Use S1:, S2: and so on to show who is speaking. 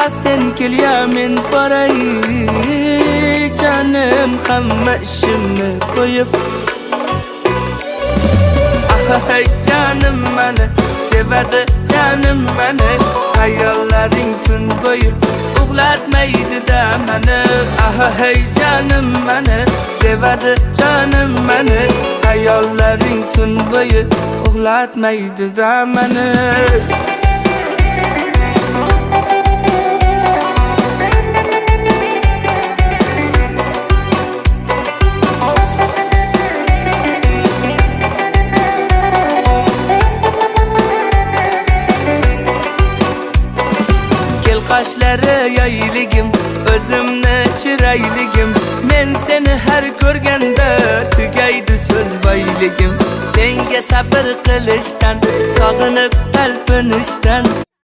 S1: sen kelya men boray. Canım hamma ishimni qo'yib. Hey canım meni sevadi, canım meni. Hayollaring tun bo'yi uxlatmaydi-da meni. Hey canım meni sevadi, canım meni. Hayollaring tun bo'yi uxlatmaydi-da meni. Qoshlari yayligim, o'zimni chirayligim. Men seni har ko'rganda tugaydi so'z boyligim. Senga sabr qilishdan, sog'inib talpinishdan